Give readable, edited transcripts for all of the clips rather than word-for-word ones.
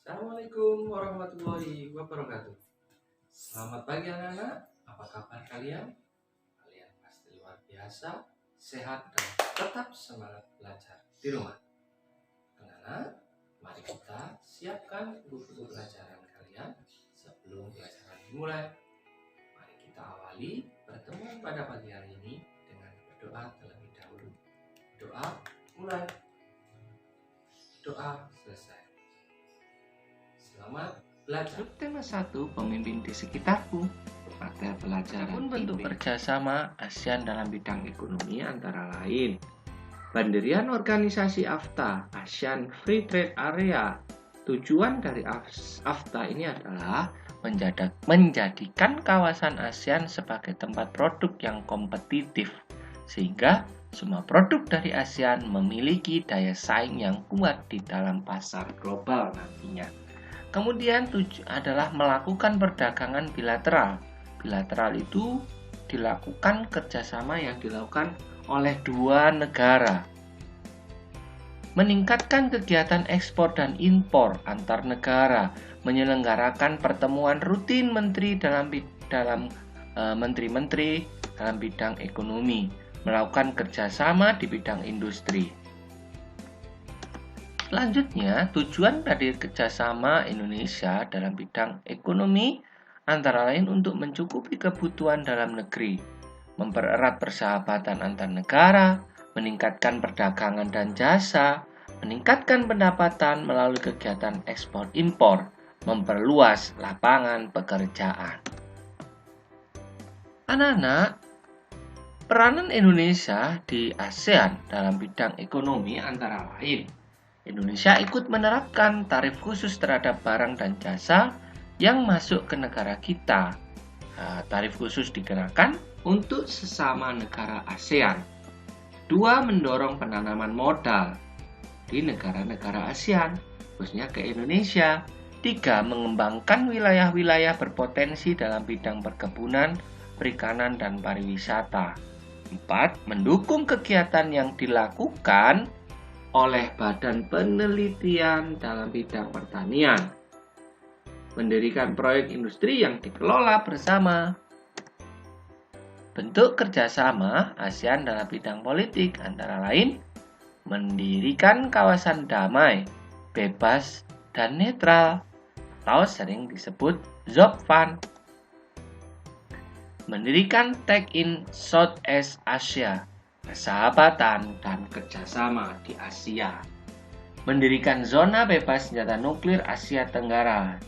Assalamualaikum warahmatullahi wabarakatuh. Selamat pagi anak-anak, apa kabar kalian? Kalian pasti luar biasa, sehat dan tetap semangat belajar di rumah. Anak-anak, mari kita siapkan buku pelajaran kalian sebelum pelajaran dimulai. Mari kita awali pertemuan pada pagi hari ini dengan berdoa terlebih dahulu. Doa mulai, doa selesai. Selamat belajar. Tema 1, pemimpin di sekitarku. Materi pelajaran bentuk kerjasama ASEAN dalam bidang ekonomi antara lain pendirian organisasi AFTA, ASEAN Free Trade Area. Tujuan dari AFTA ini adalah menjadikan kawasan ASEAN sebagai tempat produk yang kompetitif, sehingga semua produk dari ASEAN memiliki daya saing yang kuat di dalam pasar global nantinya. Kemudian adalah melakukan perdagangan bilateral. Bilateral itu dilakukan kerjasama yang dilakukan oleh dua negara. Meningkatkan kegiatan ekspor dan impor antar negara. Menyelenggarakan pertemuan rutin menteri dalam menteri-menteri dalam bidang ekonomi. Melakukan kerjasama di bidang industri. Selanjutnya, tujuan dari kerjasama Indonesia dalam bidang ekonomi antara lain untuk mencukupi kebutuhan dalam negeri, mempererat persahabatan antar negara, meningkatkan perdagangan dan jasa, meningkatkan pendapatan melalui kegiatan ekspor-impor, memperluas lapangan pekerjaan. Anak-anak, peranan Indonesia di ASEAN dalam bidang ekonomi antara lain Indonesia ikut menerapkan tarif khusus terhadap barang dan jasa yang masuk ke negara kita. Tarif khusus dikenakan untuk sesama negara ASEAN. 2. Mendorong penanaman modal di negara-negara ASEAN, khususnya ke Indonesia. 3. Mengembangkan wilayah-wilayah berpotensi dalam bidang perkebunan, perikanan, dan pariwisata. 4. Mendukung kegiatan yang dilakukan oleh Badan Penelitian dalam bidang pertanian, mendirikan proyek industri yang dikelola bersama. Bentuk kerjasama ASEAN dalam bidang politik antara lain mendirikan kawasan damai, bebas, dan netral atau sering disebut ZOPFAN. Mendirikan Tech in Southeast Asia, persahabatan dan kerjasama di Asia. Mendirikan zona bebas senjata nuklir Asia Tenggara.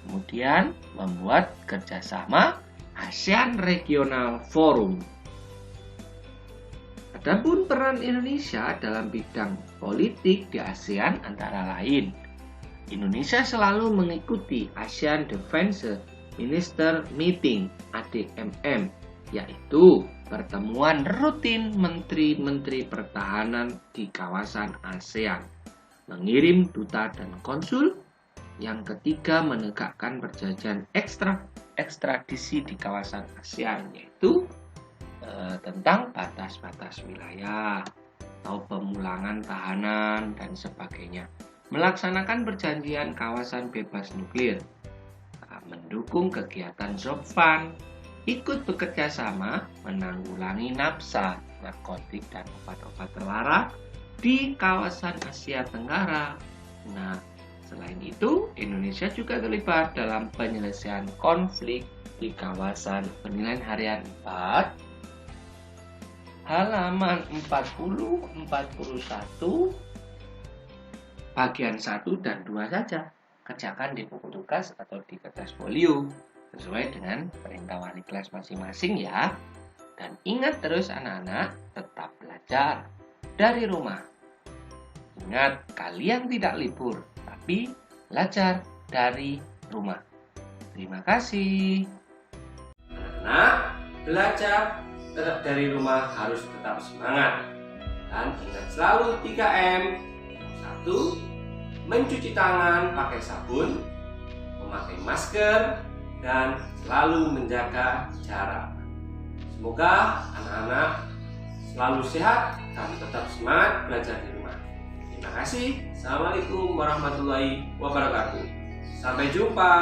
Kemudian membuat kerjasama ASEAN Regional Forum. Adapun peran Indonesia dalam bidang politik di ASEAN antara lain Indonesia selalu mengikuti ASEAN Defense Minister Meeting (ADMM), yaitu pertemuan rutin menteri-menteri pertahanan di kawasan ASEAN, mengirim duta dan konsul. Yang ketiga, menegakkan perjanjian ekstradisi di kawasan ASEAN, yaitu tentang batas-batas wilayah atau pemulangan tahanan dan sebagainya. Melaksanakan perjanjian kawasan bebas nuklir, mendukung kegiatan ZOPFAN, ikut bekerja sama menanggulangi nafsa, narkotik, dan obat-obat terlarang di kawasan Asia Tenggara. Nah, selain itu, Indonesia juga terlibat dalam penyelesaian konflik di kawasan. Penilaian harian 4, halaman 40-41, bagian 1 dan 2 saja. Kerjakan di buku tugas atau di kertas folio sesuai dengan perintah wali kelas masing-masing ya. Dan ingat terus anak-anak, tetap belajar dari rumah. Ingat, kalian tidak libur, tapi belajar dari rumah. Terima kasih. Anak-anak, belajar dari rumah harus tetap semangat. Dan ingat selalu 3M. 1. Mencuci tangan pakai sabun, memakai masker, dan selalu menjaga jarak. Semoga anak-anak selalu sehat dan tetap semangat belajar di rumah. Terima kasih. Assalamualaikum warahmatullahi wabarakatuh. Sampai jumpa.